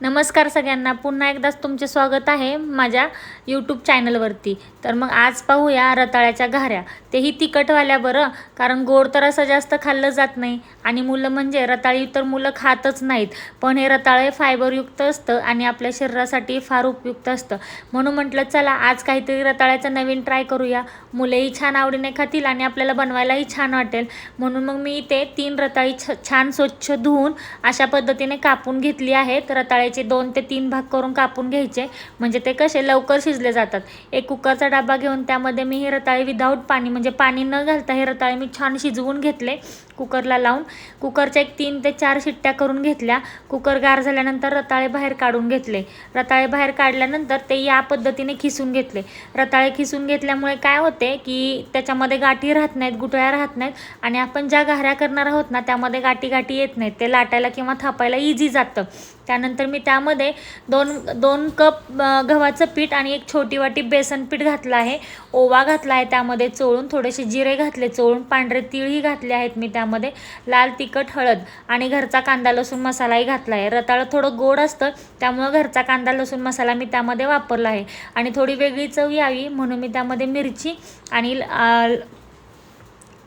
नमस्कार सगळ्यांना, पुन्हा एकदाच तुमचे स्वागत आहे माझ्या यूट्यूब चॅनलवरती। तर मग आज पाहूया रताळ्याच्या घाऱ्या, तेही तिखटवाल्या बरं, कारण गोड तर असं जास्त खाल्लं जात नाही आणि मुलं म्हणजे रताळी तर मुलं खातच नाहीत, पण हे रताळे फायबरयुक्त असतं आणि आपल्या शरीरासाठी फार उपयुक्त असतं। म्हणून म्हटलं चला आज काहीतरी रताळ्याचं नवीन ट्राय करूया, मुलेही छान आवडीने खातील आणि आपल्याला बनवायलाही छान वाटेल। म्हणून मग मी इथे 3 रताळी छान स्वच्छ धुवून अशा पद्धतीने कापून घेतली आहेत। रताळे 2 ते 3 भाग करून कापून घ्यायचे, म्हणजे ते कसे लवकर शिजले जातात। एक कुकरचा डबा घेऊन त्यामध्ये मी हे रताळे विदाऊट पाणी, म्हणजे पाणी न घालता हे रताळे मी छान शिजवून घेतले कुकरला लावून। कुकरच्या 3 ते 4 शिट्ट्या करून घेतल्या। कुकर गार झाल्यानंतर रताळे बाहेर काढून घेतले। रताळे बाहेर काढल्यानंतर ते या पद्धतीने खिसून घेतले। रताळे खिसून घेतल्यामुळे काय होते की त्याच्यामध्ये गाठी राहत नाहीत, गुठळ्या राहत नाहीत आणि आपण ज्या घाऱ्या करणार आहोत ना त्यामध्ये गाठी येत नाहीत, ते लाटायला किंवा थापायला इझी जातं। त्यानंतर मी त्यामध्ये 2 कप गव्हाचं पीठ आणि 1 छोटी वाटी बेसन पीठ घातलं आहे। ओवा घातला आहे त्यामध्ये चोळून, थोडेसे जिरे घातले चोळून, पांढरे तीळही घातले आहेत मी त्यामध्ये, लाल तिखट, हळद आणि घरचा कांदा लसूण मसालाही घातला आहे। रताळं थोडं गोड असतं त्यामुळे घरचा कांदा लसूण मसाला मी त्यामध्ये वापरला आहे आणि थोडी वेगळी चव यावी म्हणून मी त्यामध्ये मिरची आणि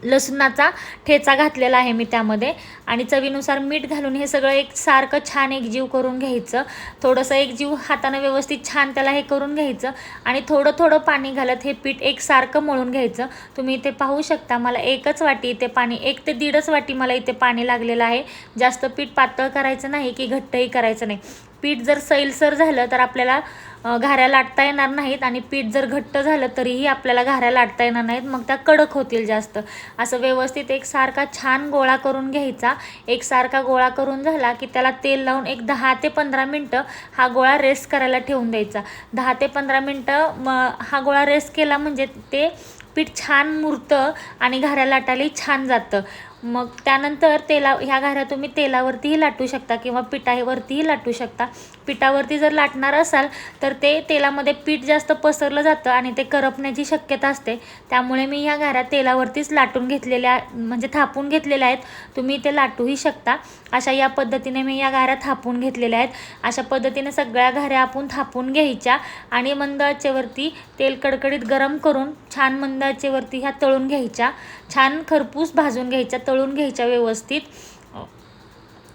लसणाचा ठेचा घातलेला आहे मी त्यामध्ये, आणि चवीनुसार मीठ घालून हे सगळं एकसारखं छान एकजीव करून घ्यायचं। थोडंसं एकजीव हाताने व्यवस्थित छान त्याला हे करून घ्यायचं आणि थोडं पाणी घालत हे पीठ एकसारखं मळून घ्यायचं। तुम्ही इथे पाहू शकता मला 1च वाटी इथे पाणी, 1 ते 1.5 वाटी मला इथे पाणी लागलेलं आहे। जास्त पीठ पातळ करायचं नाही की घट्टही करायचं नाही। पीठ जर सैलसर झालं तर आपल्याला घाऱ्या लाटता येणार नाहीत आणि पीठ जर घट्ट झालं तरीही आपल्याला घाऱ्या लाटता येणार नाहीत, मग त्या कडक होतील जास्त। असं व्यवस्थित एकसारखा छान गोळा करून घ्यायचा। एकसारखा गोळा करून झाला की त्याला तेल लावून एक 10 ते 15 मिनटं हा गोळा रेस्ट करायला ठेवून द्यायचा। 10 ते 15 मिनटं हा गोळा रेस्ट केला म्हणजे ते पीठ छान मुरतं आणि घाऱ्या लाटायलाही छान जातं। मग त्यानंतर ह्या घाऱ्या तुम्ही तेलावरतीही लाटू शकता किंवा पिठावरतीही लाटू शकता। पिठावरती जर लाटणार असाल तर ते तेलामध्ये पीठ जास्त पसरलं जातं आणि ते करपण्याची शक्यता असते, त्यामुळे मी ह्या घाऱ्या तेलावरतीच लाटून घेतलेल्या, म्हणजे थापून घेतलेल्या आहेत। तुम्ही ते लाटूही शकता। अशा या पद्धतीने मी या घाऱ्या थापून घेतलेल्या आहेत। अशा पद्धतीने सगळ्या घाऱ्या आपण थापून घ्यायच्या आणि मंद आचेवरती तेल कडकडीत गरम करून छान मंद आचेवरती ह्या तळून घ्यायच्या, छान खरपूस भाजून घ्यायच्या, तळून घ्यायच्या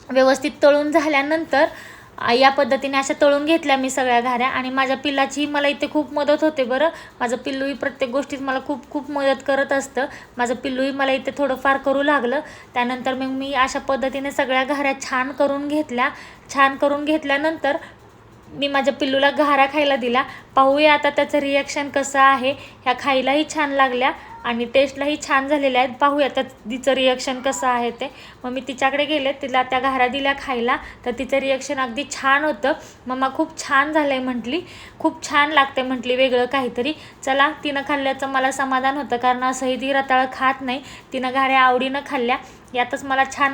व्यवस्थित तळून झाल्यानंतर या पद्धतीने अशा तळून घेतल्या मी सगळ्या घाऱ्या। आणि माझ्या पिल्लाची मला इथे खूप मदत होते बरं, माझं पिल्लूही प्रत्येक गोष्टीत मला खूप मदत करत असतं। माझं पिल्लूही मला इथे थोडंफार करू लागलं। त्यानंतर मग मी अशा पद्धतीने सगळ्या घाऱ्या छान करून घेतल्या। छान करून घेतल्यानंतर मी माझ्या पिल्लूला घाऱ्या खायला दिला। पाहूया आता त्याचं रिॲक्शन कसं आहे। ह्या खायलाही छान लागल्या आणि टेस्टलाही छान झालेल्या आहेत। पाहूया तिचं रिॲक्शन कसं आहे ते। मग मी तिच्याकडे गेले, तिला त्या घाऱ्या दिल्या खायला, तर तिचं रिॲक्शन अगदी छान होतं। मम्मा खूप छान झालंय म्हटली, खूप छान लागते म्हटली, वेगळं काहीतरी। चला, तिनं खाल्ल्याचं मला समाधान होतं, कारण असंही ती रताळं खात नाही, तिनं घाऱ्या आवडीनं खाल्ल्या, यातच मला छान